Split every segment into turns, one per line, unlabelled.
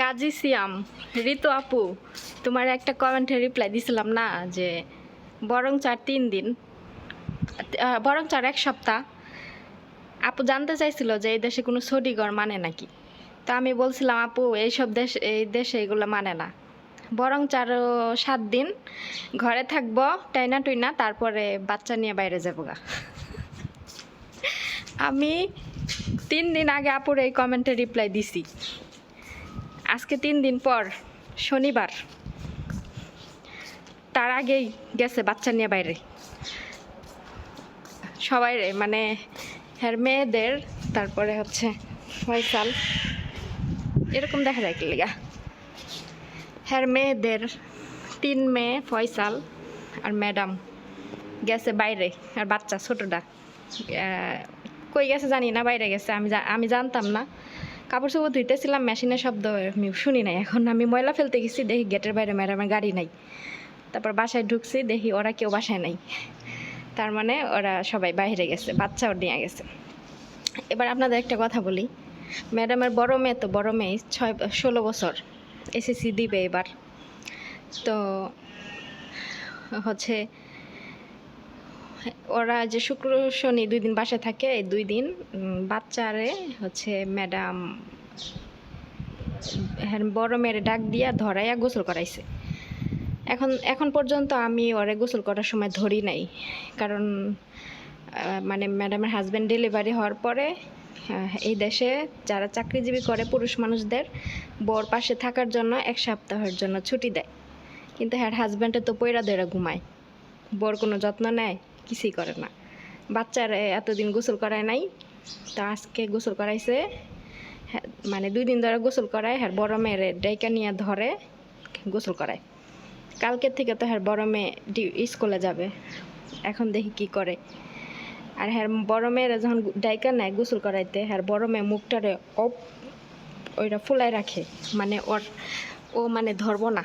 কাজী সিয়াম, ঋতু আপু, তোমার একটা কমেন্টে রিপ্লাই দিছিলাম না যে বরং 4-3 দিন, বরং 1 সপ্তাহ। আপু জানতে চাইছিল যে এই দেশে কোনো ছুটিঘর মানে নাকি। তো আমি বলছিলাম আপু এই দেশে এগুলো মানে না, বরং 4-7 দিন ঘরে থাকবো টাইনা টুইনা, তারপরে বাচ্চা নিয়ে বাইরে যাবো গা। আমি 3 দিন আগে আপুর এই কমেন্টে রিপ্লাই দিছি। আজকে 3 দিন পর শনিবার, তার আগেই গেছে বাচ্চা নিয়ে বাইরে। সবাই মানে হ্যার মেয়েদের, তারপরে হচ্ছে ফয়সাল, এরকম দেখা যায় কি লিগা, হ্যার মেয়েদের 3 মেয়ে ফয়সাল আর ম্যাডাম গেছে বাইরে, আর বাচ্চা ছোটটা কই গেছে জানি না, বাইরে গেছে। আমি জানতাম না। কাপড় চোপড় ধুইতেছিলাম, মেশিনের শব্দ আমি শুনি নাই। এখন আমি ময়লা ফেলতে গেছি, দেখি গেটের বাইরে ম্যাডামের গাড়ি নাই। তারপর বাসায় ঢুকছি, দেখি ওরা কেউ বাসায় নাই। তার মানে ওরা সবাই বাইরে গেছে, বাচ্চাও নিয়ে গেছে। এবার আপনাদের একটা কথা বলি, ম্যাডামের বড় মেয়ে, তো বড় মেয়ে 16 বছর, এসএসসি দিবে এবার। তো হচ্ছে ওরা যে শুক্র শনি 2 দিন বাসায় থাকে, এই 2 দিন বাচ্চারে হচ্ছে ম্যাডাম বড় মেয়ের ডাক দিয়া ধরাইয়া গোসল করাইছে। এখন পর্যন্ত আমি ওরে গোসল করার সময় ধরি নাই, কারণ মানে ম্যাডামের হাজব্যান্ড ডেলিভারি হওয়ার পরে এই দেশে যারা চাকরিজীবী করে পুরুষ মানুষদের বর পাশে থাকার জন্য 1 সপ্তাহের জন্য ছুটি দেয়। কিন্তু হ্যাঁ, হাজব্যান্ডে তো পয়রা ধরে ঘুমায়, বর কোনো যত্ন নেয়, কিছুই করে না। বাচ্চার এতদিন গোসল করায় নাই, তো আজকে গোসল করাইছে। মানে 2 দিন ধরে গোসল করায়, হ্যাঁ বড় মেয়ের ডাইকা নিয়ে ধরে গোসল করায়। কালকের থেকে তো হ্যাঁ বড় মেয়ে স্কুলে যাবে, এখন দেখি কি করে। আর হ্যাঁ বড় মেয়েরা যখন ডাইকা নেয় গোসল করাইতে, হ্যাঁ বড় মেয়ে মুখটারে ওইটা ফুলাই রাখে, মানে ও মানে ধরবো না,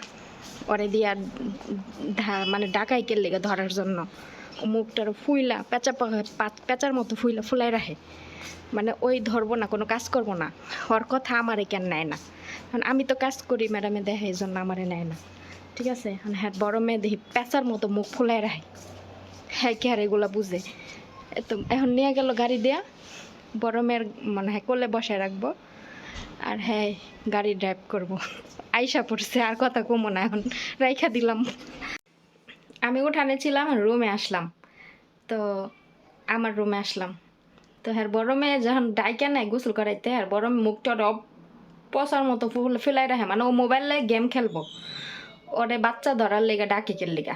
ওরে দিয়া মানে ডাকাই কে লেগে ধরার জন্য ও মুখটার ফুইলা পেঁচার মতো ফুলাই রাখে, মানে ওই ধরবো না, কোনো কাজ করবো না। ওর কথা আমারে কেন নেয় না, কারণ আমি তো কাজ করি, ম্যাডামে দেখে, এই জন্য আমারে নেয় না। ঠিক আছে, হ্যাঁ বড় মেয়ে দেখি পেঁচার মতো মুখ ফুলাই রাখে, হ্যাঁ কি আর এগুলো বুঝে। তো এখন নিয়ে গেল গাড়ি দেয়া, বড় মেয়ের মানে হ্যাঁ কোলে বসায় রাখবো, আর হ্যাঁ গাড়ি ড্রাইভ করব। আইসা পড়ছে, আর কথা কমো না, এখন রাইখা দিলাম। আমি উঠানে ছিলাম, রুমে আসলাম, তো আমার রুমে আসলাম, তো হ্যাঁ বড় মেয়ে যখন ডাইকা নেয় গোসল করাইতে, আর বড় মুখটা পচার মতো ফেলাই রাখে, মানে ও মোবাইলে গেম খেলবো, ওরে বাচ্চা ধরার লেগা ডাকে কে লেগা,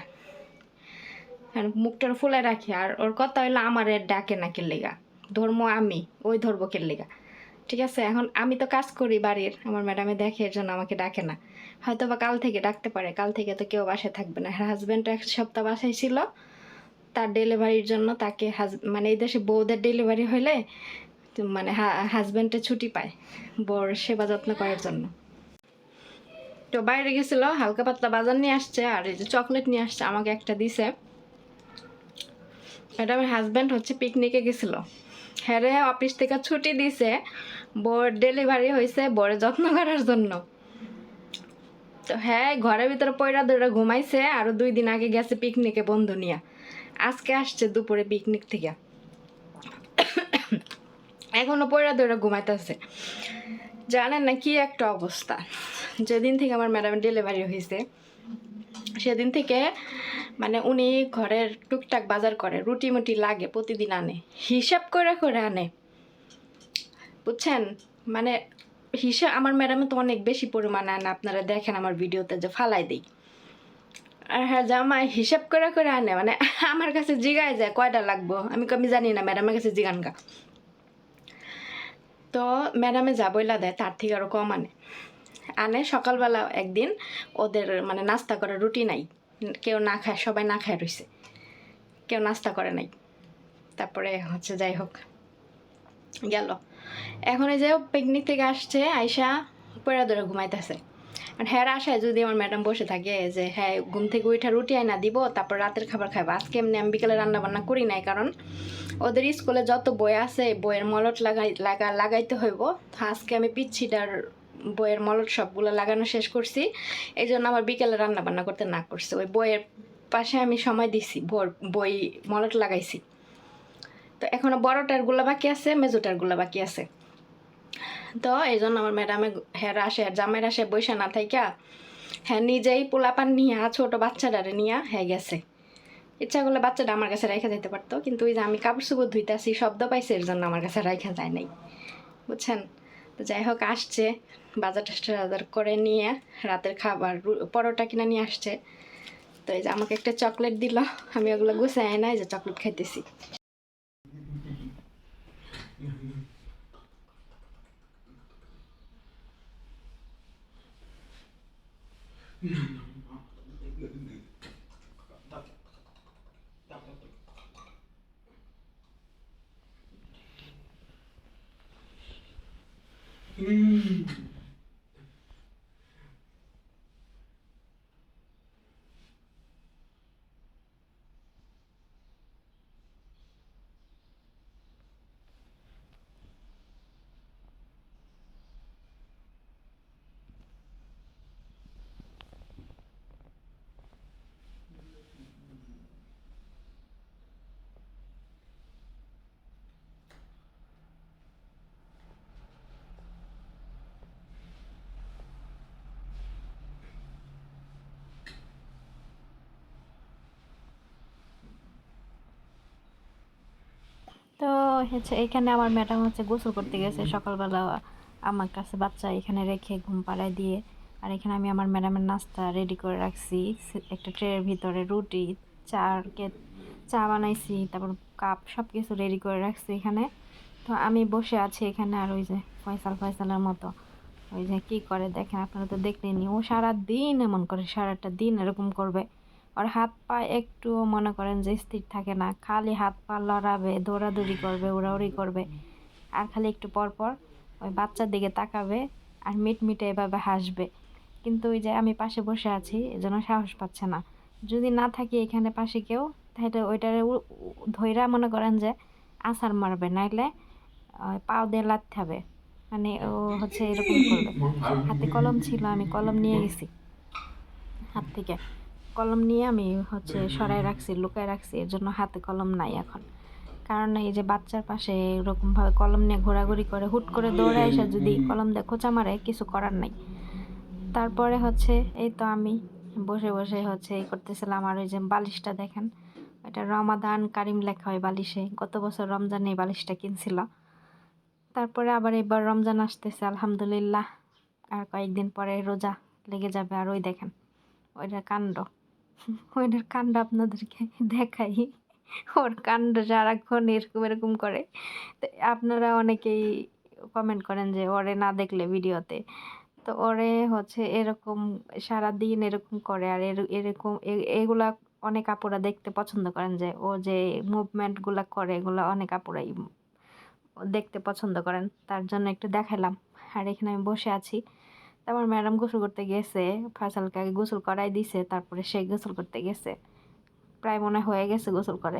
হ্যাঁ মুখটার ফুলাই রাখি। আর ওর কথা হইলো আমারে ডাকে না কে লেগা, ধর্ম আমি, ওই ধরবো কে লেগা। ঠিক আছে, এখন আমি তো কাজ করি বাড়ির, আমার ম্যাডামে দেখে, এর জন্য আমাকে ডাকে না। হয়তো বা কাল থেকে ডাকতে পারে, কাল থেকে তো কেউ বাসায় থাকবে না। হাজব্যান্ড 1 সপ্তাহ বাসায় ছিল, তার ডেলিভারির জন্য। তাকে মানে এই দেশে বউদের ডেলিভারি হইলে মানে হাজব্যান্ডে ছুটি পায় বর সেবা যত্ন করার জন্য। তো বাইরে গেছিলো, হালকা পাতলা বাজার নিয়ে আসছে, আর এই যে চকলেট নিয়ে আসছে, আমাকে একটা দিছে। ম্যাডামের হাজব্যান্ড হচ্ছে পিকনিকে গেছিলো, হ্যাঁ অফিস থেকে ছুটি দিছে, বর ডেলিভারি হয়েছে, বরের যত্ন করার জন্য। তো হ্যাঁ ঘরের ভিতরে পয়রা ধরে ঘুমাইছে, আরও 2 দিন আগে গেছে পিকনিকে বন্ধু নিয়ে, আজকে আসছে দুপুরে পিকনিক থেকে, এখনো পয়রা ধরে ঘুমাইতেছে। জানেন না কি একটা অবস্থা। যেদিন থেকে আমার ম্যাডামের ডেলিভারি হয়েছে সেদিন থেকে মানে উনি ঘরের টুকটাক বাজার করে, রুটি মুটি লাগে প্রতিদিন আনে, হিসাব করে করে আনে, বুঝছেন। মানে হিসাব আমার ম্যাডামে তো অনেক বেশি পরিমাণে আনে, আপনারা দেখেন আমার ভিডিওতে যে ফালাই দিই। আর হ্যাঁ জামাই হিসাব করে করে আনে, মানে আমার কাছে জিগায় যায় কয়টা লাগবো, আমি জানি না, ম্যাডামের কাছে জিগান গা। তো ম্যাডামে যা বইলা দেয় তার থেকে আরও কম আনে। সকালবেলা একদিন ওদের মানে নাস্তা করার রুটি নাই, কেউ না খায়, সবাই না খায় রয়েছে, কেউ নাস্তা করে নাই। তারপরে হচ্ছে যাই হোক গেল, এখন এই যে পিকনিক থেকে আসছে, আইসা পয়রা ধরে ঘুমাইতেছে। আর হ্যাঁ আশায় যদি আমার ম্যাডাম বসে থাকে যে হ্যাঁ ঘুম থেকে উঠা রুটি আইনা দিব, তারপর রাতের খাবার খাইবো। আজকে এমনি আমি বিকেলে রান্না বান্না করি নাই, কারণ ওদের স্কুলে যত বই আছে বইয়ের মলট লাগাইতে হইব। আজকে আমি পিচ্ছিটার বইয়ের মলট সবগুলো লাগানো শেষ করছি, এই জন্য আমার বিকেলে রান্না বান্না করতে না করছে। ওই বইয়ের পাশে আমি সময় দিছি, বই মলট লাগাইছি। তো এখনও বড়টারগুলো বাকি আছে, মেজোটারগুলো বাকি আছে। তো এই জন্য আমার ম্যাডামে হ্যাঁ আসে, জামাইয়ের আসে বৈশা না থাইকা হ্যাঁ নিজেই পোলাপান নিয়ে ছোট বাচ্চাটারে নিয়ে হ্যাঁ গেছে। ইচ্ছা করলে বাচ্চাটা আমার কাছে রেখে যেতে পারতো, কিন্তু ওই যে আমি কাপড় চোপড় ধুইতেছি শব্দ পাইছে, এর জন্য আমার কাছে রেখা যায় নাই, বুঝছেন। তো যাই হোক আসছে, বাজার টাজার করে নিয়ে রাতের খাবার পরোটা কিনে নিয়ে আসছে। তো এই যে আমাকে একটা চকলেট দিল, আমি ওগুলো গুছাই নাই যে চকলেট খাইতেছি। তো হচ্ছে এখানে আমার ম্যাডাম হচ্ছে গোসল করতে গেছে সকালবেলা, আমার কাছে বাচ্চা এখানে রেখে ঘুম পাড়ায় দিয়ে। আর এখানে আমি আমার ম্যাডামের নাস্তা রেডি করে রাখছি, একটা ট্রের ভিতরে রুটি, চা বানাইছি, তারপর কাপ সব কিছু রেডি করে রাখছি এখানে। তো আমি বসে আছি এখানে, আর ওই যে ফয়সালের মতো ওই যে কী করে দেখেন, আপনারা তো দেখলেনি, ও সারা দিন এমন করে, সারাটা দিন এরকম করবে। আর হাত পা একটু মনে করেন যে স্থির থাকে না, খালি হাত পা লড়াবে, দৌড়াদৌড়ি করবে, উড়াউড়ি করবে। আর খালি একটু পর পর ওই বাচ্চার দিকে তাকাবে আর মিটমিটে এভাবে হাসবে। কিন্তু ওই যে আমি পাশে বসে আছি, এজন্য সাহস পাচ্ছে না। যদি না থাকি এখানে পাশে কেউ, তাহলে ওইটারে ধইরা মনে করেন যে আছাড় মারবে, নাইলে পাও দিয়ে লাথতে হবে। মানে ও হচ্ছে এরকম করবে। হাতে কলম ছিল, আমি কলম নিয়ে গেছি হাত থেকে, কলম নিয়ে আমি হচ্ছে সরায় রাখছি, লুকায় রাখছি, এর জন্য হাতে কলম নাই এখন। কারণ এই যে বাচ্চার পাশে এরকমভাবে কলম নিয়ে ঘোরাঘুরি করে, হুট করে দৌড়ে এসে যদি কলম দিয়ে খোঁচা মারে, কিছু করার নাই। তারপরে হচ্ছে এই তো আমি বসে বসে হচ্ছে এই করতেছিলাম। আর ওই যে বালিশটা দেখেন, এটা রমাদান কারিম লেখা হয় বালিশে, গত বছর রমজানে এই বালিশটা কিনছিল। তারপরে আবার এবার রমজান আসতেছে আলহামদুলিল্লাহ, আর কয়েকদিন পরে রোজা লেগে যাবে। আর ওই দেখেন ওইটার কাণ্ড, ওইটার কাণ্ড আপনাদেরকে দেখাই। ওর কাণ্ড সারাক্ষণ এরকম এরকম করে। তো আপনারা অনেকেই কমেন্ট করেন যে ওরে না দেখলে ভিডিওতে, তো ওরে হচ্ছে এরকম সারাদিন এরকম করে। আর এরকম এগুলা অনেক আপুরা দেখতে পছন্দ করেন, যে ও যে মুভমেন্টগুলা করে, এগুলো অনেক আপুরাই দেখতে পছন্দ করেন, তার জন্য একটু দেখালাম। আর এখানে আমি বসে আছি। তারপর ম্যাডাম গোসল করতে গেছে, ফয়সালকে আগে গোসল করাই দিছে, তারপরে সে গোসল করতে গেছে। প্রায় মনে হয়ে গেছে গোসল করা,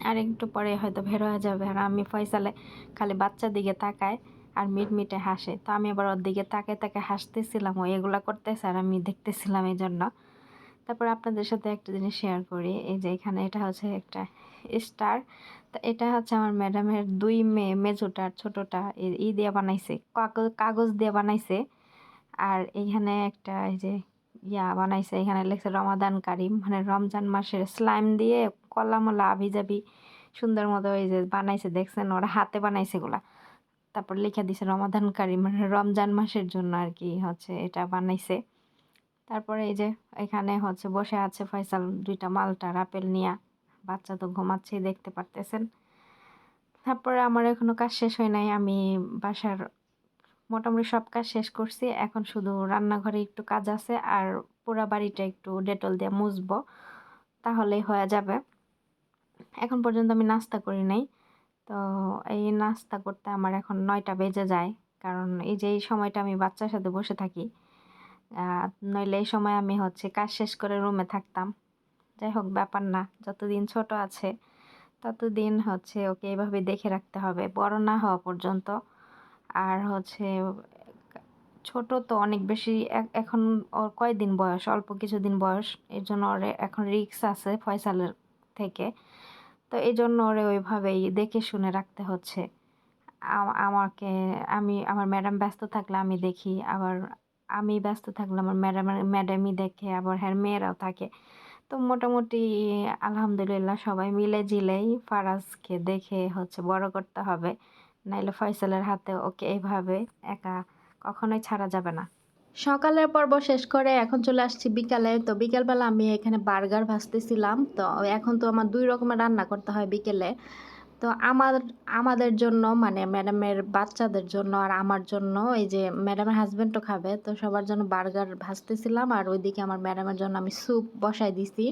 আর একটু পরে হয়তো বের হয়ে যাবে। আর আমি ফয়সালে খালি বাচ্চার দিকে তাকায় আর মিটমিটে হাসে। তো আমি আবার ওর দিকে তাকে হাসতেছিলাম, ও এগুলা করতেছে আর আমি দেখতেছিলাম, এই জন্য। তারপর আপনাদের সাথে একটা জিনিস শেয়ার করি, এই যে এখানে এটা হচ্ছে একটা স্টার। তো এটা হচ্ছে আমার ম্যাডামের দুই মেয়ে, মেজোটা ছোটটা দিয়ে বানাইছে, কাগজ দিয়ে বানাইছে। আর এইখানে একটা এই যে বানাইছে, এখানে লেখছে রমাদান কারিম, মানে রমজান মাসের স্লাইম দিয়ে কলামলা আভিজাবি সুন্দর মতো এই যে বানাইছে, দেখছেন ওরা হাতে বানাইছে এগুলা। তারপর লিখে দিছে রমাদান কারিম, মানে রমজান মাসের জন্য আর কি হচ্ছে এটা বানাইছে। তারপরে এই যে এখানে হচ্ছে বসে আছে ফয়সাল দুইটা মালটার আপেল নিয়া, বাচ্চা তো ঘুমাচ্ছেই দেখতে পারতেছেন। তারপরে আমার এখনো কাজ শেষ হয় নাই, আমি বাসার মোটামুটি সব কাজ শেষ করছি, এখন শুধু রান্নাঘরে একটু কাজ আছে, আর পুরা বাড়িটা একটু ডেটল দিয়ে মুছবো, তাহলেই হয়ে যাবে। এখন পর্যন্ত আমি নাস্তা করি নাই। তো এই নাস্তা করতে আমার এখন 9টা বেজে যায়, কারণ এই যে এই সময়টা আমি বাচ্চার সাথে বসে থাকি। নইলে এই সময় আমি হচ্ছে কাজ শেষ করে রুমে থাকতাম। যাই হোক, ব্যাপার না, যতদিন ছোট আছে ততদিন হচ্ছে ওকে এইভাবে দেখে রাখতে হবে, বড় না হওয়া পর্যন্ত। আর হচ্ছে ছোট তো অনেক বেশি, এখন ওর কয়দিন বয়স, অল্প কিছুদিন বয়স, এর জন্য ওরে এখন রিস্ক আছে ফয়সালের থেকে। তো এই জন্য ওরে ওইভাবেই দেখে শুনে রাখতে হচ্ছে। আমাকে আমার ম্যাডাম ব্যস্ত থাকলে আমি দেখি, আবার আমি ব্যস্ত থাকলে আমার ম্যাডামই দেখে, আবার হ্যাঁ মেয়েরাও থাকে। তো মোটামুটি আলহামদুলিল্লাহ সবাই মিলে জিলেই ফারাজকে দেখে হচ্ছে বড় করতে হবে, নাইলে ফয়সালের হাতে ওকে এইভাবে একা কখনোই ছাড়া যাবে না। সকালের পর্ব শেষ করে এখন চলে আসছি বিকালে। তো বিকালবেলা আমি এখানে বার্গার ভাজতেছিলাম। তো এখন তো আমার 2 রকমের রান্না করতে হয় বিকেলে। তো আমাদের জন্য মানে ম্যাডামের বাচ্চাদের জন্য আর আমার জন্য, এই যে ম্যাডামের হাজবেন্ডও খাবে, তো সবার জন্য বার্গার ভাজতেছিলাম। আর ওইদিকে আমার ম্যাডামের জন্য আমি স্যুপ বসাই দিছি।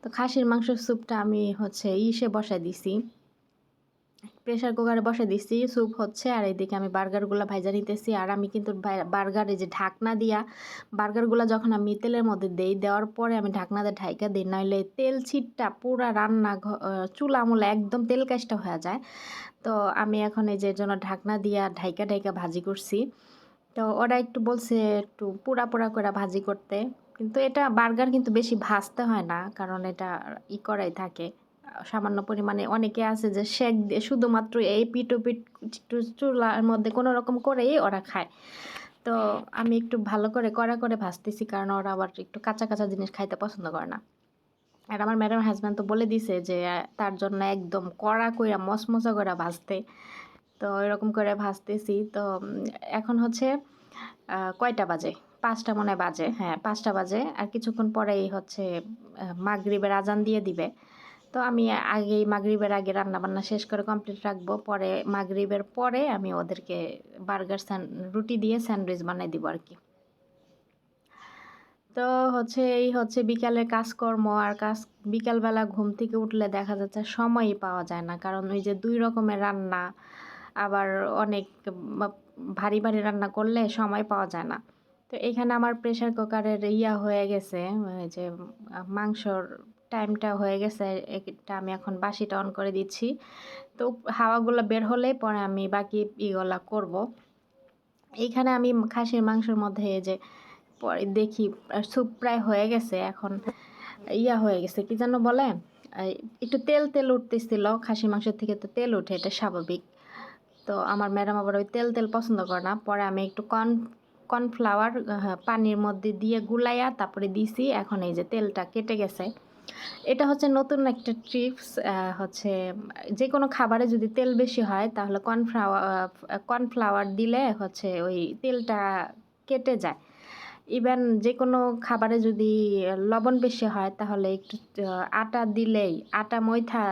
তো খাসির মাংসের স্যুপটা আমি হচ্ছে বসাই দিছি, প্রেসার কুকারে বসে দিছি। স্যুপ হচ্ছে আর এইদিকে আমি বার্গারগুলো ভাইজা নিতেছি। আর আমি কিন্তু বার্গারে যে ঢাকনা দিয়া বার্গারগুলো যখন আমি তেলের মধ্যে দেওয়ার পরে আমি ঢাকনা দিয়ে ঢাইকা দিই, নইলে তেল ছিটটা পুরা চুলা মুলা একদম তেল কাজটা হয়ে যায়। তো আমি এখন এই যে জন্য ঢাকনা দিয়া ঢাইকা ঢাইকা ভাজি করছি। তো ওরা একটু বলছে একটু পোড়া পোড়া করে ভাজি করতে, কিন্তু এটা বার্গার কিন্তু বেশি ভাজতে হয় না, কারণ এটা করাই থাকে সামান্য পরিমাণে। অনেকে আছে যে শেক দিয়ে শুধুমাত্র এই পিঠ চুলার মধ্যে কোনো রকম করেই ওরা খায়। তো আমি একটু ভালো করে কড়া করে ভাজতেছি, কারণ ওরা আবার একটু কাঁচা কাঁচা জিনিস খাইতে পছন্দ করে না। আর আমার ম্যাডাম হাজব্যান্ড তো বলে দিছে যে তার জন্য একদম কড়া কইরা মচমচা করে ভাজতে। তো এরকম করে ভাজতেছি। তো এখন হচ্ছে কয়টা বাজে, 5টা মনে হয় বাজে, হ্যাঁ 5টা বাজে। আর কিছুক্ষণ পরেই হচ্ছে মাগরিবের আজান দিয়ে দিবে। তো আমি মাগরিবের আগে রান্না বান্না শেষ করে কমপ্লিট রাখবো, পরে মাগরিবের পরে আমি ওদেরকে বার্গার রুটি দিয়ে স্যান্ডউইচ বানিয়ে দিব আর কি। তো এই হচ্ছে বিকালের কাজকর্ম। আর বিকালবেলা ঘুম থেকে উঠলে দেখা যাচ্ছে সময়ই পাওয়া যায় না, কারণ ওই যে 2 রকমের রান্না, আবার অনেক ভারী ভারী রান্না করলে সময় পাওয়া যায় না। তো এখানে আমার প্রেসার কুকারের হয়ে গেছে, যে মাংসর টাইমটা হয়ে গেছে, এটা আমি এখন বাসিটা অন করে দিচ্ছি। তো হাওয়াগুলো বের হলেই পরে আমি বাকি ইগুলা করব। এইখানে আমি খাসির মাংসের মধ্যে যে পরে দেখি স্যুপ প্রায় হয়ে গেছে। এখন হয়ে গেছে কি যেন বলে, একটু তেল তেল উঠতেছিল খাসির মাংসের থেকে, তো তেল উঠে, এটা স্বাভাবিক। তো আমার ম্যাডাম আবার ওই তেল তেল পছন্দ করে না। পরে আমি একটু কর্নফ্লাওয়ার পানির মধ্যে দিয়ে গুলাইয়া তারপরে দিছি। এখন এই যে তেলটা কেটে গেছে। এটা হচ্ছে নতুন একটা ট্রিপস, হচ্ছে যে কোনো খাবারে যদি তেল বেশি হয় তাহলে কর্নফ্লাওয়ার দিলে হচ্ছে ওই তেলটা কেটে যায়। ইভেন যে কোনো খাবারে যদি লবণ বেশি হয় তাহলে একটু আটা ময়দা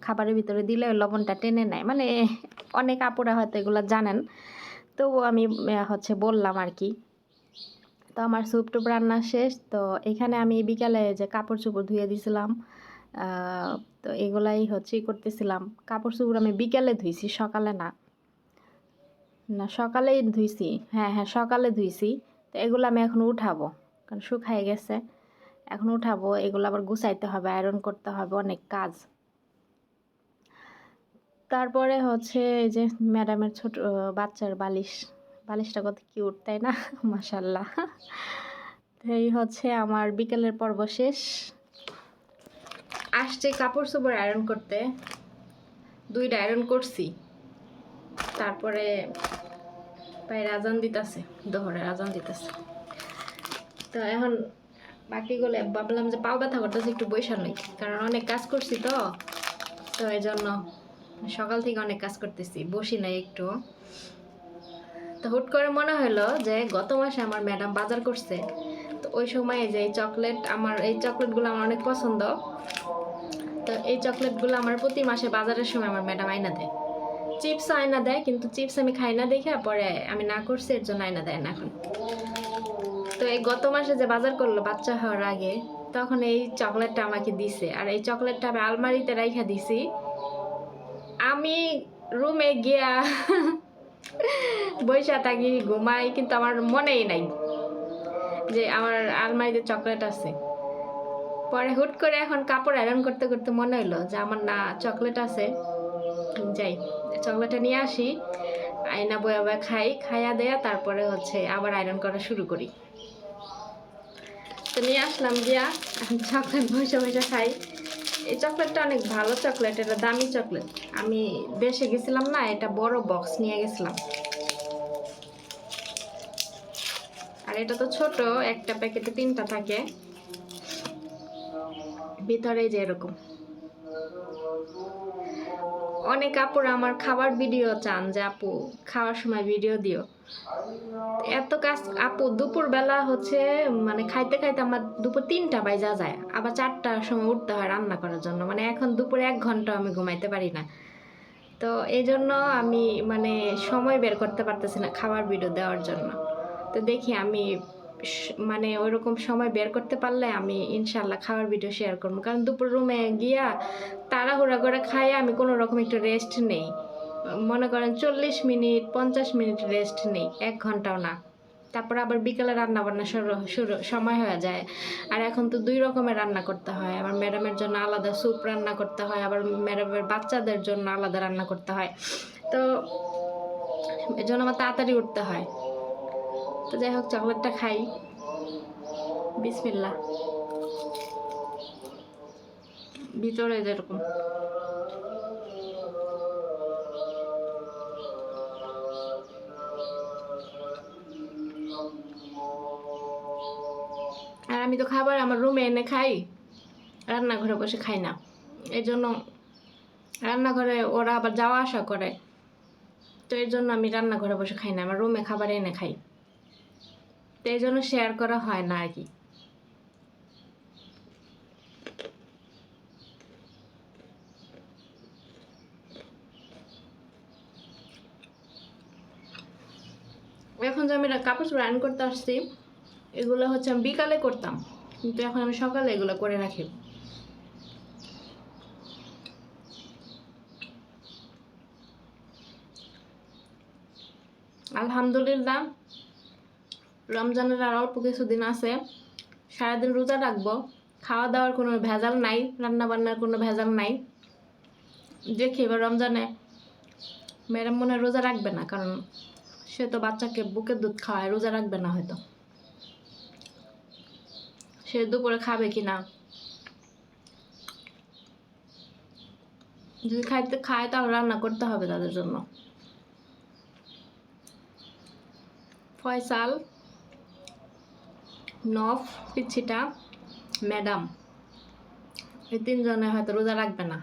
খাবারের ভিতরে দিলে লবণটা টেনে নেয়। মানে অনেক আপুরা হয়তো এগুলো জানেন, তো আমি হচ্ছে বললাম আর কি। তো আমার স্যুপ টুপ রান্না শেষ। তো এখানে আমি বিকালে যে কাপড় চোপড় ধুয়ে দিয়েছিলাম, তো এগুলাই হচ্ছে করতেছিলাম। কাপড় চোপড় আমি বিকালে ধুইছি, সকালে না, সকালেই ধুইছি, হ্যাঁ হ্যাঁ সকালে ধুইছি। তো এগুলো আমি এখন উঠাবো, কারণ শুকায় গেছে, এখন উঠাবো। এগুলো আবার গুছাইতে হবে, আয়রন করতে হবে, অনেক কাজ। তারপরে হচ্ছে এই যে ম্যাডামের ছোট বাচ্চার বালিশটা কত কিউট, তাই না? মাশাল্লাহ। এই হচ্ছে আমার বিকেলের পর্ব শেষ। আসছে কাপড় চোপড় আয়রন করতে, 2টা আয়রন করছি। তারপরে প্রায় আজান দিতেছে, দোহরের আজান দিতেছে। তো এখন বাকিগুলো ভাবলাম যে পাও ব্যথা করতেছে, একটু বৈশা নই, কারণ অনেক কাজ করছি। তো এই জন্য সকাল থেকে অনেক কাজ করতেছি, বসি নাই একটু। তো হুট করে মনে হলো যে গত মাসে আমার ম্যাডাম বাজার করছে, তো ওই সময় যে এই চকলেটগুলো আমার অনেক পছন্দ। তো এই চকলেটগুলো আমার প্রতি মাসে বাজারের সময় আমার ম্যাডাম আয়না দেয়। চিপস আয়না দেয়, কিন্তু চিপস আমি খাই না দেখে পরে আমি না করছি, এর জন্য আয়না দেয় না এখন। তো এই গত মাসে যে বাজার করলো বাচ্চা হওয়ার আগে, তখন এই চকলেটটা আমাকে দিছে। আর এই চকলেটটা আমি আলমারিতে রাইখা দিছি। আমি রুমে গিয়া বইসা থাকি, ঘুমাই, কিন্তু আমার মনেই নাই যে আমার আলমারিতে চকলেট আছে। পরে হুট করে এখন কাপড় আয়রন করতে করতে মনে হলো যে আমার না চকলেট আছে, যাই চকলেটটা নিয়ে আসি। আয়না বয়া বয়া খাই, খাইয়া দেয়া তারপরে হচ্ছে আবার আয়রন করা শুরু করি। তো নিয়ে আসলাম গিয়া চকলেট বসে বসে খাই। এই চকলেটটা অনেক ভালো চকলেট, এটা দামি চকলেট। আমি দেশে গেছিলাম না, এটা বড় বক্স নিয়ে গেছিলাম। আর এটা তো ছোট, একটা প্যাকেটে 3টা থাকে, ভিতরে যে এরকম। অনেক আপুরা আমার খাবার ভিডিও চান যে আপু খাওয়ার সময় ভিডিও দিও। এত কাজ আপু, দুপুর বেলা হচ্ছে মানে খাইতে খাইতে আমার দুপুর 3টা বাজা যায়, আবার 4টার সময় উঠতে হয় রান্না করার জন্য। মানে এখন দুপুরে 1 ঘন্টা আমি ঘুমাইতে পারি না। তো এই জন্য আমি মানে সময় বের করতে পারতেছি না খাবার ভিডিও দেওয়ার জন্য। তো দেখি আমি মানে ওইরকম সময় বের করতে পারলে আমি ইনশাল্লাহ খাবার ভিডিও শেয়ার করবো। কারণ দুপুর রুমে গিয়া তাড়াহুড়া করে খাই, আমি কোনো রকম একটু রেস্ট নেই। মনে করেন 40 মিনিট 50 মিনিট রেস্ট নেই, 1 ঘন্টাও না। তারপর আবার বিকেলে রান্না বান্না শুরু সময় হয়ে যায়। আর এখন তো 2 রকমের রান্না করতে হয়, আবার ম্যাডামের জন্য আলাদা স্যুপ রান্না করতে হয়, আবার ম্যাডামের বাচ্চাদের জন্য আলাদা রান্না করতে হয়। তো এর জন্য আমার তাড়াতাড়ি উঠতে হয়। তো যাই হোক, চকলেটটা খাই। বিসমিল্লাহ। ভিতরে যেরকম আর আমি তো খাবার আমার রুমে এনে খাই, রান্নাঘরে বসে খাই না। এই জন্য রান্নাঘরে ওরা আবার যাওয়া আসা করে, তো এর জন্য আমি রান্নাঘরে বসে খাই না, আমার রুমে খাবার এনে খাই। তো এই জন্য শেয়ার করা হয় না আর কি। এখন যে আমি কাপড় চোপড় আয়রন করতে আসছি, এগুলো হচ্ছে আমি বিকালে করতাম, কিন্তু এখন আমি সকালে এগুলো করে রাখি। আলহামদুলিল্লাহ, রমজানের আর অল্প কিছুদিন আছে, সারাদিন রোজা রাখবো। খাওয়া দাওয়ার কোনো ভেজাল নাই, রান্না বান্নার কোনো ভেজাল নাই। দেখি এবার রমজানে ম্যাডাম মনে হয় রোজা রাখবে না, কারণ সে তো বাচ্চাকে বুকের দুধ খাওয়ায়, রোজা রাখবে না হয়তো। সে দুপুরে খাবে কি না, যদি খাইতে খায় তাহলে রান্না করতে হবে তাদের জন্য। ফয়সাল, নফ, পিচ্ছিটা, ম্যাডাম, এই 3জনে হয়তো রোজা রাখবে না।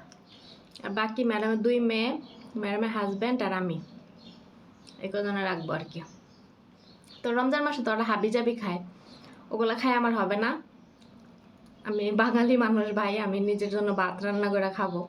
আর বাকি ম্যাডামের 2 মেয়ে, ম্যাডামের হাজব্যান্ড আর আমি, এই কজনে রাখবো আর কি। তো রমজান মাসে তো ওরা হাবি জাবি খায়, ওগুলা খায় আমার হবে না। আমি বাঙালি মানুষ ভাই, আমি নিজের জন্য ভাত রান্না করে খাবো।